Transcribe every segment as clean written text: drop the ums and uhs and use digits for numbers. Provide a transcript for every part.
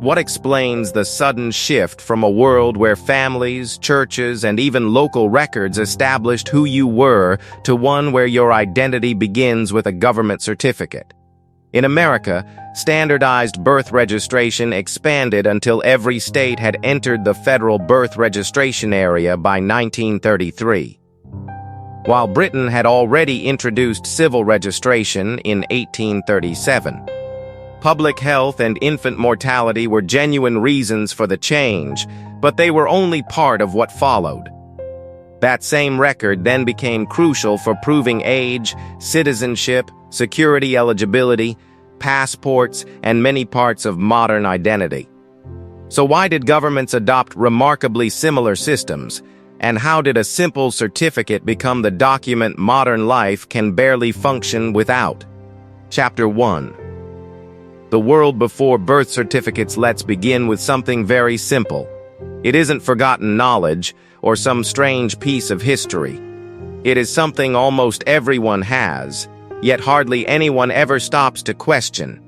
What explains the sudden shift from a world where families, churches, and even local records established who you were to one where your identity begins with a government certificate? In America, standardized birth registration expanded until every state had entered the federal birth registration area by 1933. While Britain had already introduced civil registration in 1837. Public health and infant mortality were genuine reasons for the change, but they were only part of what followed. That same record then became crucial for proving age, citizenship, security eligibility, passports, and many parts of modern identity. So why did governments adopt remarkably similar systems, and how did a simple certificate become the document modern life can barely function without? Chapter 1. The world before birth certificates. Let's begin with something very simple. It isn't forgotten knowledge or some strange piece of history. It is something almost everyone has, yet hardly anyone ever stops to question.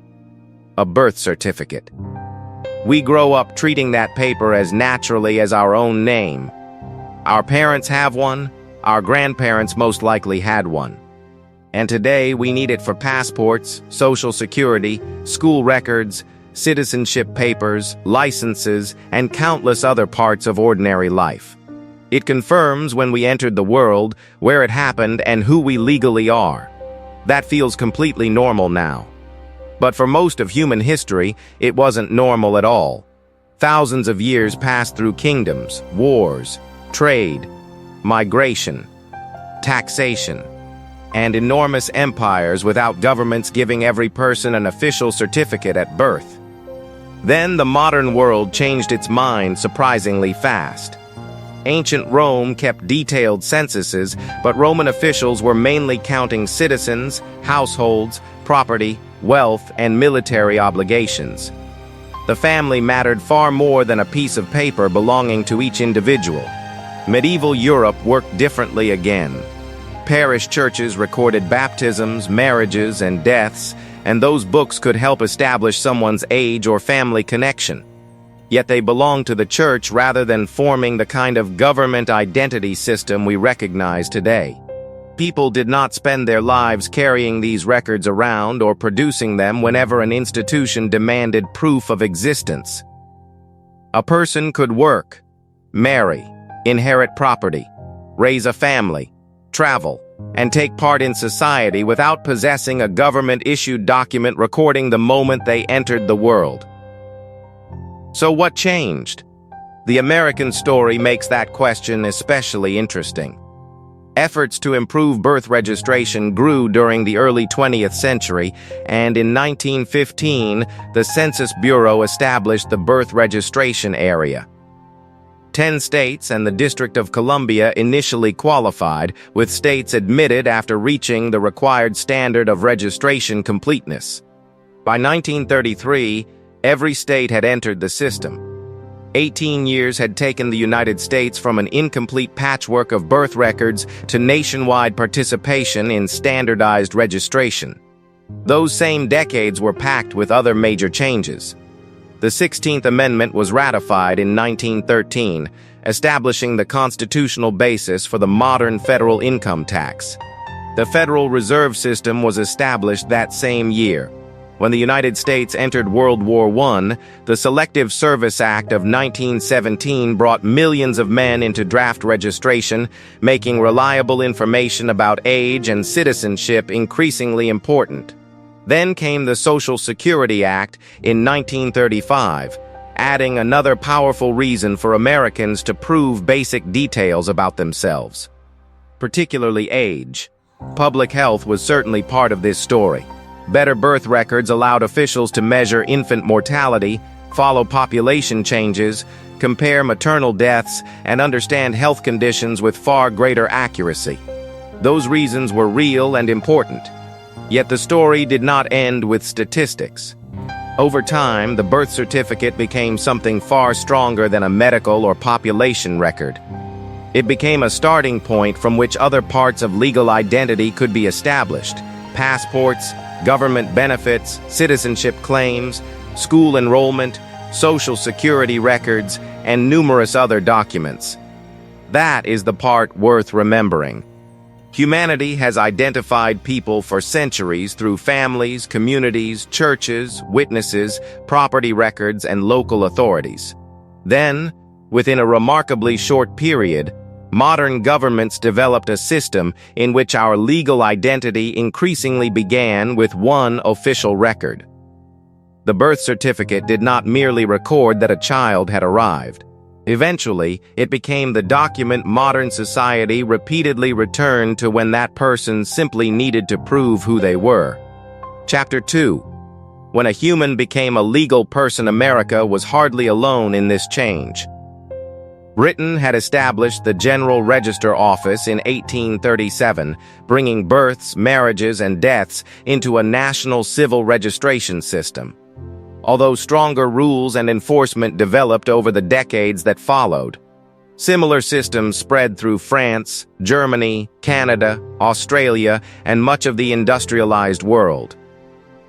A birth certificate. We grow up treating that paper as naturally as our own name. Our parents have one, our grandparents most likely had one. And today we need it for passports, social security, school records, citizenship papers, licenses, and countless other parts of ordinary life. It confirms when we entered the world, where it happened, and who we legally are. That feels completely normal now. But for most of human history, it wasn't normal at all. Thousands of years passed through kingdoms, wars, trade, migration, taxation, and enormous empires without governments giving every person an official certificate at birth. Then the modern world changed its mind surprisingly fast. Ancient Rome kept detailed censuses, but Roman officials were mainly counting citizens, households, property, wealth, and military obligations. The family mattered far more than a piece of paper belonging to each individual. Medieval Europe worked differently again. Parish churches recorded baptisms, marriages, and deaths, and those books could help establish someone's age or family connection. Yet they belonged to the church rather than forming the kind of government identity system we recognize today. People did not spend their lives carrying these records around or producing them whenever an institution demanded proof of existence. A person could work, marry, inherit property, raise a family, travel, and take part in society without possessing a government-issued document recording the moment they entered the world. So what changed? The American story makes that question especially interesting. Efforts to improve birth registration grew during the early 20th century, and in 1915, the Census Bureau established the birth registration area. 10 states and the District of Columbia initially qualified, with states admitted after reaching the required standard of registration completeness. By 1933, every state had entered the system. 18 years had taken the United States from an incomplete patchwork of birth records to nationwide participation in standardized registration. Those same decades were packed with other major changes. The 16th Amendment was ratified in 1913, establishing the constitutional basis for the modern federal income tax. The Federal Reserve System was established that same year. When the United States entered World War I, the Selective Service Act of 1917 brought millions of men into draft registration, making reliable information about age and citizenship increasingly important. Then came the Social Security Act in 1935, adding another powerful reason for Americans to prove basic details about themselves, particularly age. Public health was certainly part of this story. Better birth records allowed officials to measure infant mortality, follow population changes, compare maternal deaths, and understand health conditions with far greater accuracy. Those reasons were real and important. Yet the story did not end with statistics. Over time, the birth certificate became something far stronger than a medical or population record. It became a starting point from which other parts of legal identity could be established: passports, government benefits, citizenship claims, school enrollment, social security records, and numerous other documents. That is the part worth remembering. Humanity has identified people for centuries through families, communities, churches, witnesses, property records, and local authorities. Then, within a remarkably short period, modern governments developed a system in which our legal identity increasingly began with one official record. The birth certificate did not merely record that a child had arrived. Eventually, it became the document modern society repeatedly returned to when that person simply needed to prove who they were. Chapter 2. When a human became a legal person, America was hardly alone in this change. Britain had established the General Register Office in 1837, bringing births, marriages, and deaths into a national civil registration system. Although stronger rules and enforcement developed over the decades that followed, similar systems spread through France, Germany, Canada, Australia, and much of the industrialized world.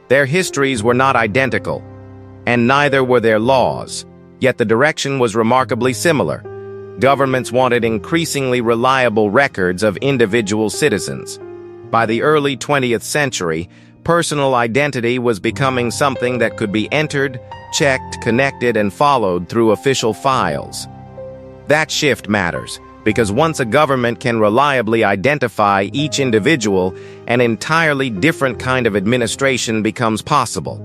Their histories were not identical, and neither were their laws, yet the direction was remarkably similar. Governments wanted increasingly reliable records of individual citizens. By the early 20th century, personal identity was becoming something that could be entered, checked, connected, and followed through official files. That shift matters, because once a government can reliably identify each individual, an entirely different kind of administration becomes possible.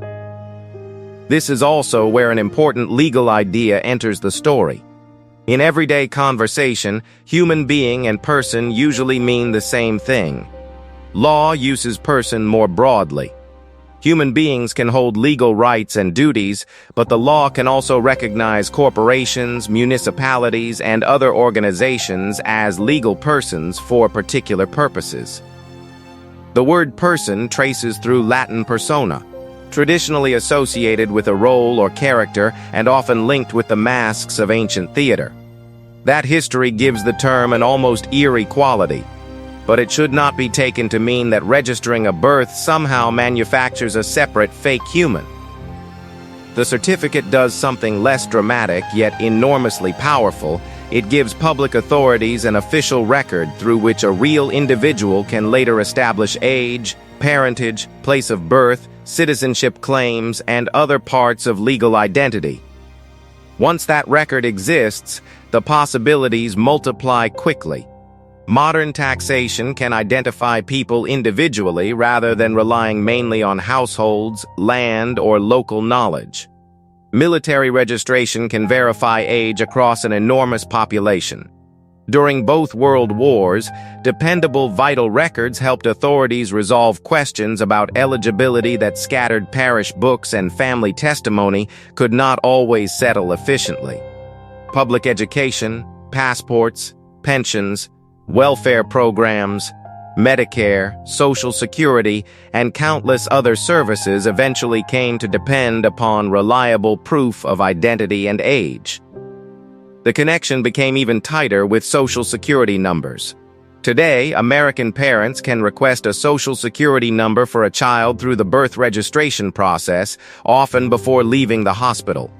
This is also where an important legal idea enters the story. In everyday conversation, human being and person usually mean the same thing. Law uses person more broadly. Human beings can hold legal rights and duties, but the law can also recognize corporations, municipalities, and other organizations as legal persons for particular purposes. The word person traces through Latin persona, traditionally associated with a role or character and often linked with the masks of ancient theater. That history gives the term an almost eerie quality, but it should not be taken to mean that registering a birth somehow manufactures a separate fake human. The certificate does something less dramatic yet enormously powerful. It gives public authorities an official record through which a real individual can later establish age, parentage, place of birth, citizenship claims, and other parts of legal identity. Once that record exists, the possibilities multiply quickly. Modern taxation can identify people individually rather than relying mainly on households, land, or local knowledge. Military registration can verify age across an enormous population. During both world wars, dependable vital records helped authorities resolve questions about eligibility that scattered parish books and family testimony could not always settle efficiently. Public education, passports, pensions, welfare programs, Medicare, Social Security, and countless other services eventually came to depend upon reliable proof of identity and age. The connection became even tighter with Social Security numbers. Today, American parents can request a Social Security number for a child through the birth registration process, often before leaving the hospital.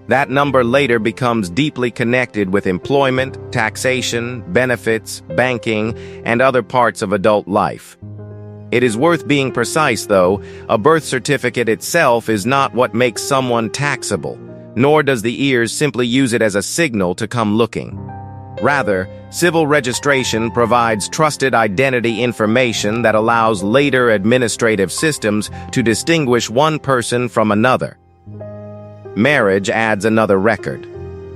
That number later becomes deeply connected with employment, taxation, benefits, banking, and other parts of adult life. It is worth being precise, though. A birth certificate itself is not what makes someone taxable, nor does the ears simply use it as a signal to come looking. Rather, civil registration provides trusted identity information that allows later administrative systems to distinguish one person from another. Marriage adds another record.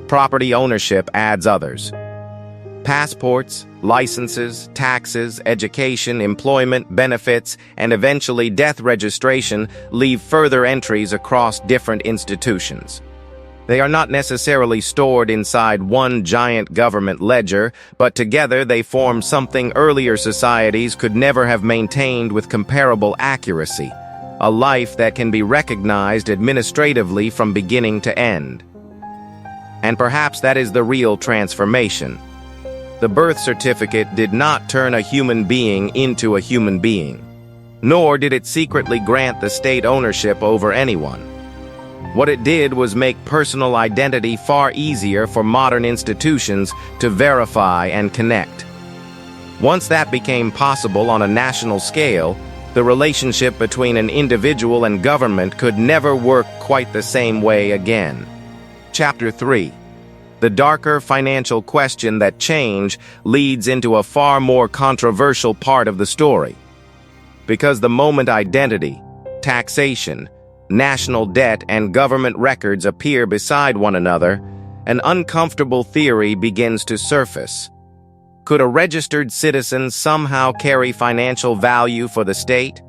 Property ownership adds others. Passports, licenses, taxes, education, employment, benefits, and eventually death registration leave further entries across different institutions. They are not necessarily stored inside one giant government ledger, but together they form something earlier societies could never have maintained with comparable accuracy. A life that can be recognized administratively from beginning to end. And perhaps that is the real transformation. The birth certificate did not turn a human being into a human being, nor did it secretly grant the state ownership over anyone. What it did was make personal identity far easier for modern institutions to verify and connect. Once that became possible on a national scale, the relationship between an individual and government could never work quite the same way again. Chapter 3. The darker financial question that change leads into a far more controversial part of the story. Because the moment identity, taxation, national debt, and government records appear beside one another, an uncomfortable theory begins to surface. Could a registered citizen somehow carry financial value for the state?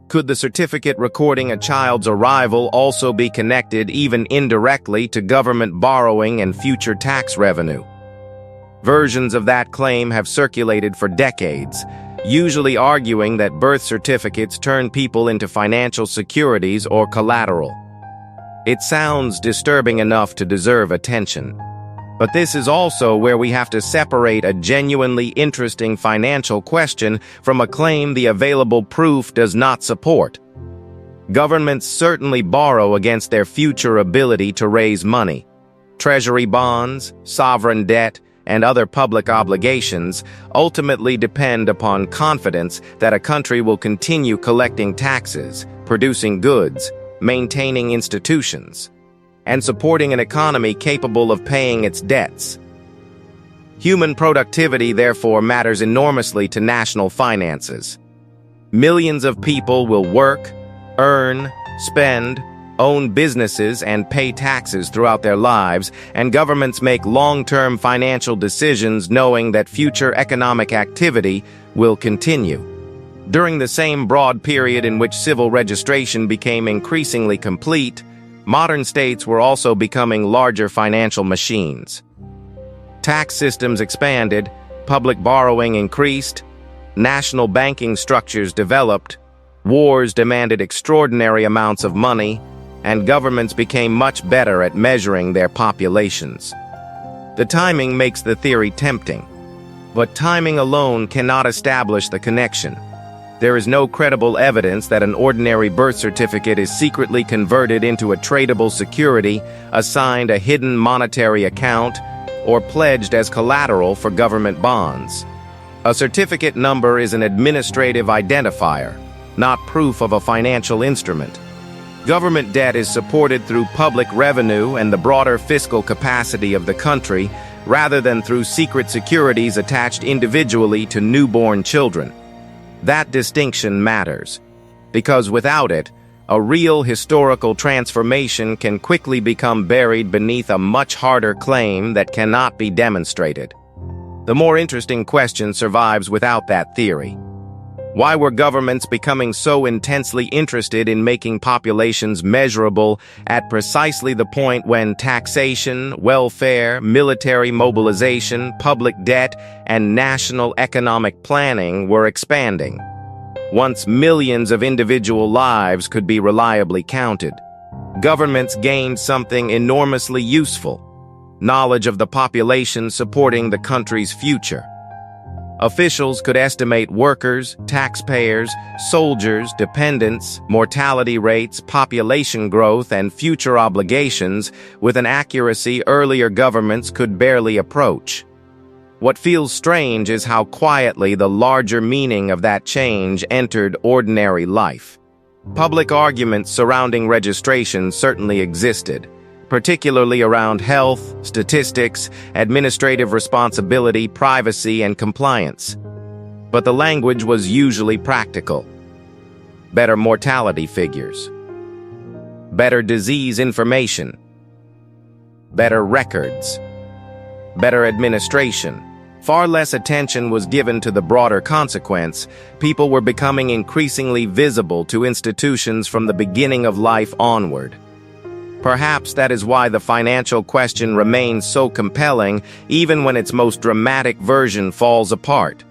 Could the certificate recording a child's arrival also be connected, even indirectly, to government borrowing and future tax revenue? Versions of that claim have circulated for decades, usually arguing that birth certificates turn people into financial securities or collateral. It sounds disturbing enough to deserve attention. But this is also where we have to separate a genuinely interesting financial question from a claim the available proof does not support. Governments certainly borrow against their future ability to raise money. Treasury bonds, sovereign debt, and other public obligations ultimately depend upon confidence that a country will continue collecting taxes, producing goods, maintaining institutions, and supporting an economy capable of paying its debts. Human productivity, therefore, matters enormously to national finances. Millions of people will work, earn, spend, own businesses, and pay taxes throughout their lives, and governments make long-term financial decisions knowing that future economic activity will continue. During the same broad period in which civil registration became increasingly complete, modern states were also becoming larger financial machines. Tax systems expanded, public borrowing increased, national banking structures developed, wars demanded extraordinary amounts of money, and governments became much better at measuring their populations. The timing makes the theory tempting, but timing alone cannot establish the connection. There is no credible evidence that an ordinary birth certificate is secretly converted into a tradable security, assigned a hidden monetary account, or pledged as collateral for government bonds. A certificate number is an administrative identifier, not proof of a financial instrument. Government debt is supported through public revenue and the broader fiscal capacity of the country, rather than through secret securities attached individually to newborn children. That distinction matters, because without it, a real historical transformation can quickly become buried beneath a much harder claim that cannot be demonstrated. The more interesting question survives without that theory. Why were governments becoming so intensely interested in making populations measurable at precisely the point when taxation, welfare, military mobilization, public debt, and national economic planning were expanding? Once millions of individual lives could be reliably counted, governments gained something enormously useful: knowledge of the population supporting the country's future. Officials could estimate workers, taxpayers, soldiers, dependents, mortality rates, population growth, and future obligations with an accuracy earlier governments could barely approach. What feels strange is how quietly the larger meaning of that change entered ordinary life. Public arguments surrounding registration certainly existed, particularly around health, statistics, administrative responsibility, privacy, and compliance. But the language was usually practical. Better mortality figures. Better disease information. Better records. Better administration. Far less attention was given to the broader consequence. People were becoming increasingly visible to institutions from the beginning of life onward. Perhaps that is why the financial question remains so compelling, even when its most dramatic version falls apart.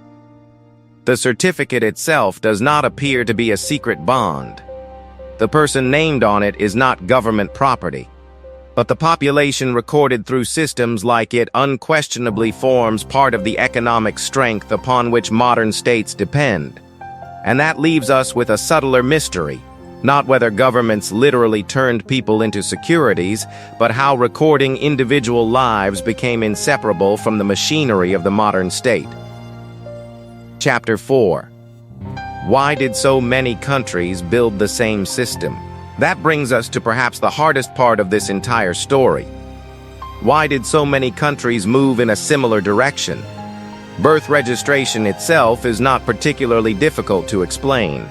The certificate itself does not appear to be a secret bond. The person named on it is not government property. But the population recorded through systems like it unquestionably forms part of the economic strength upon which modern states depend. And that leaves us with a subtler mystery. Not whether governments literally turned people into securities, but how recording individual lives became inseparable from the machinery of the modern state. Chapter 4. Why did so many countries build the same system? That brings us to perhaps the hardest part of this entire story. Why did so many countries move in a similar direction? Birth registration itself is not particularly difficult to explain.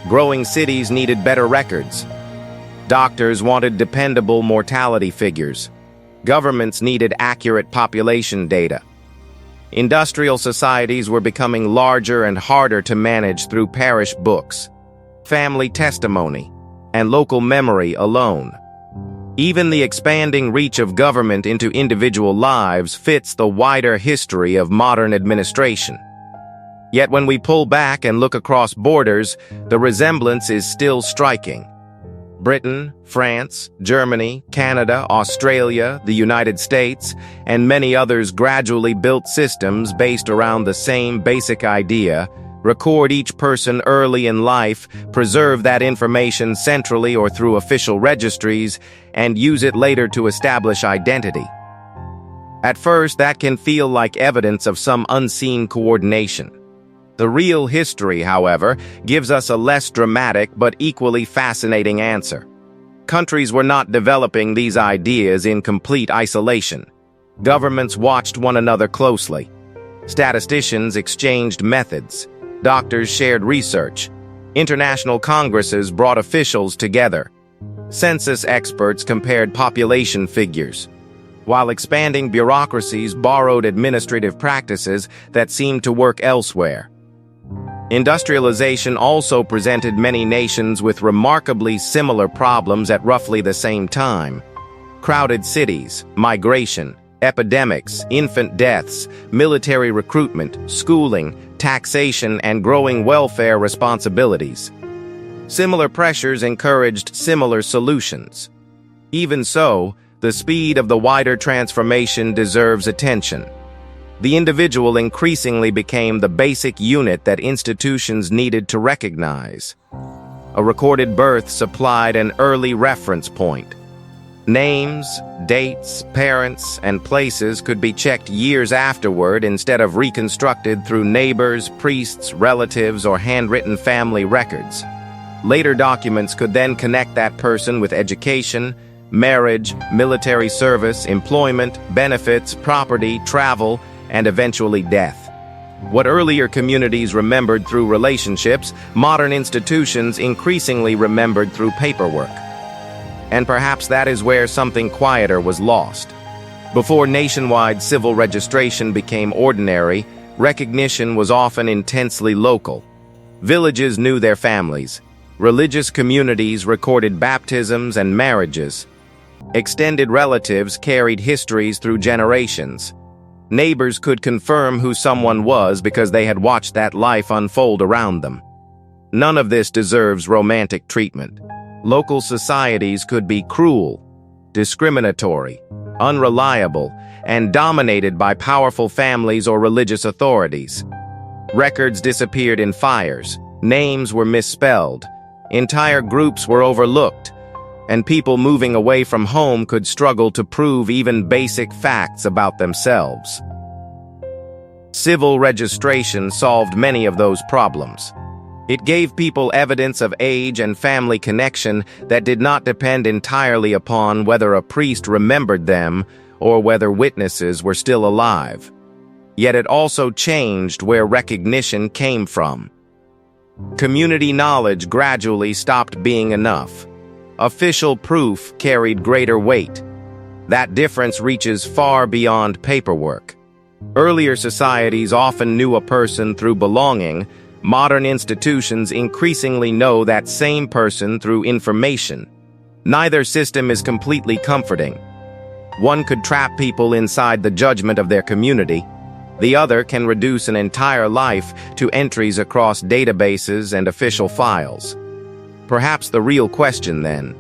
Growing cities needed better records. Doctors wanted dependable mortality figures. Governments needed accurate population data. Industrial societies were becoming larger and harder to manage through parish books, family testimony, and local memory alone. Even the expanding reach of government into individual lives fits the wider history of modern administration. Yet when we pull back and look across borders, the resemblance is still striking. Britain, France, Germany, Canada, Australia, the United States, and many others gradually built systems based around the same basic idea: record each person early in life, preserve that information centrally or through official registries, and use it later to establish identity. At first, that can feel like evidence of some unseen coordination. The real history, however, gives us a less dramatic but equally fascinating answer. Countries were not developing these ideas in complete isolation. Governments watched one another closely. Statisticians exchanged methods. Doctors shared research. International congresses brought officials together. Census experts compared population figures, while expanding bureaucracies borrowed administrative practices that seemed to work elsewhere. Industrialization also presented many nations with remarkably similar problems at roughly the same time. Crowded cities, migration, epidemics, infant deaths, military recruitment, schooling, taxation, and growing welfare responsibilities. Similar pressures encouraged similar solutions. Even so, the speed of the wider transformation deserves attention. The individual increasingly became the basic unit that institutions needed to recognize. A recorded birth supplied an early reference point. Names, dates, parents, and places could be checked years afterward instead of reconstructed through neighbors, priests, relatives, or handwritten family records. Later documents could then connect that person with education, marriage, military service, employment, benefits, property, travel, and eventually death. What earlier communities remembered through relationships, modern institutions increasingly remembered through paperwork. And perhaps that is where something quieter was lost. Before nationwide civil registration became ordinary, recognition was often intensely local. Villages knew their families. Religious communities recorded baptisms and marriages. Extended relatives carried histories through generations. Neighbors could confirm who someone was because they had watched that life unfold around them. None of this deserves romantic treatment. Local societies could be cruel, discriminatory, unreliable, and dominated by powerful families or religious authorities. Records disappeared in fires, names were misspelled, entire groups were overlooked, and people moving away from home could struggle to prove even basic facts about themselves. Civil registration solved many of those problems. It gave people evidence of age and family connection that did not depend entirely upon whether a priest remembered them or whether witnesses were still alive. Yet it also changed where recognition came from. Community knowledge gradually stopped being enough. Official proof carried greater weight. That difference reaches far beyond paperwork. Earlier societies often knew a person through belonging. Modern institutions increasingly know that same person through information. Neither system is completely comforting. One could trap people inside the judgment of their community. The other can reduce an entire life to entries across databases and official files. Perhaps the real question, then,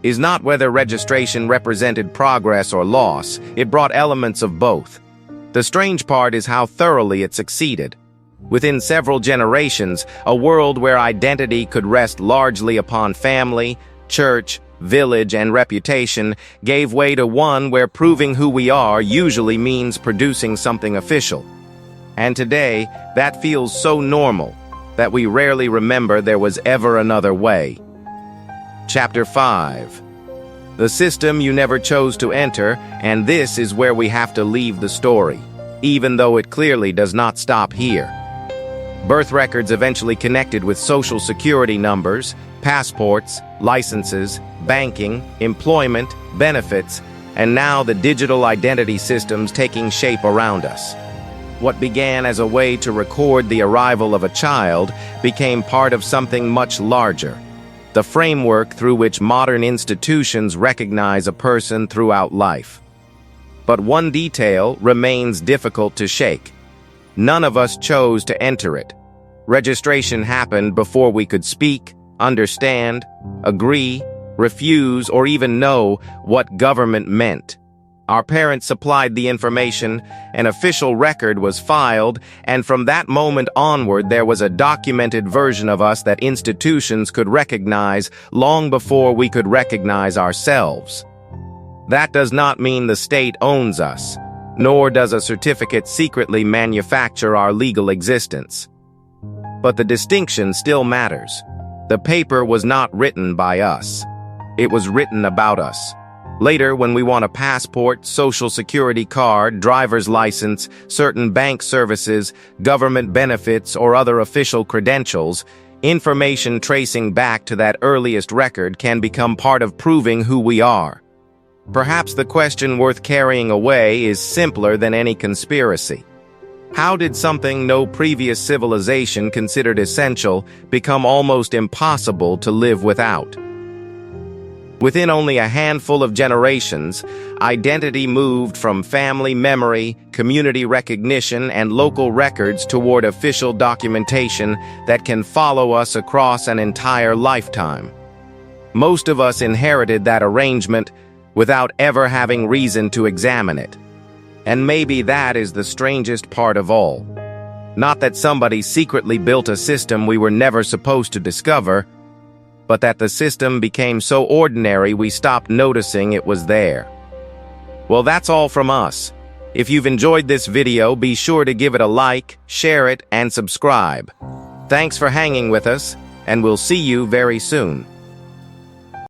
is not whether registration represented progress or loss. It brought elements of both. The strange part is how thoroughly it succeeded. Within several generations, a world where identity could rest largely upon family, church, village, and reputation gave way to one where proving who we are usually means producing something official. And today, that feels so normal that we rarely remember there was ever another way. Chapter 5. The system you never chose to enter, and this is where we have to leave the story, even though it clearly does not stop here. Birth records eventually connected with social security numbers, passports, licenses, banking, employment, benefits, and now the digital identity systems taking shape around us. What began as a way to record the arrival of a child became part of something much larger, the framework through which modern institutions recognize a person throughout life. But one detail remains difficult to shake. None of us chose to enter it. Registration happened before we could speak, understand, agree, refuse, or even know what government meant. Our parents supplied the information, an official record was filed, and from that moment onward there was a documented version of us that institutions could recognize long before we could recognize ourselves. That does not mean the state owns us, nor does a certificate secretly manufacture our legal existence. But the distinction still matters. The paper was not written by us. It was written about us. Later, when we want a passport, social security card, driver's license, certain bank services, government benefits, or other official credentials, information tracing back to that earliest record can become part of proving who we are. Perhaps the question worth carrying away is simpler than any conspiracy. How did something no previous civilization considered essential become almost impossible to live without? Within only a handful of generations, identity moved from family memory, community recognition, and local records toward official documentation that can follow us across an entire lifetime. Most of us inherited that arrangement without ever having reason to examine it. And maybe that is the strangest part of all. Not that somebody secretly built a system we were never supposed to discover, but that the system became so ordinary we stopped noticing it was there. Well, that's all from us. If you've enjoyed this video, be sure to give it a like, share it, and subscribe. Thanks for hanging with us, and we'll see you very soon.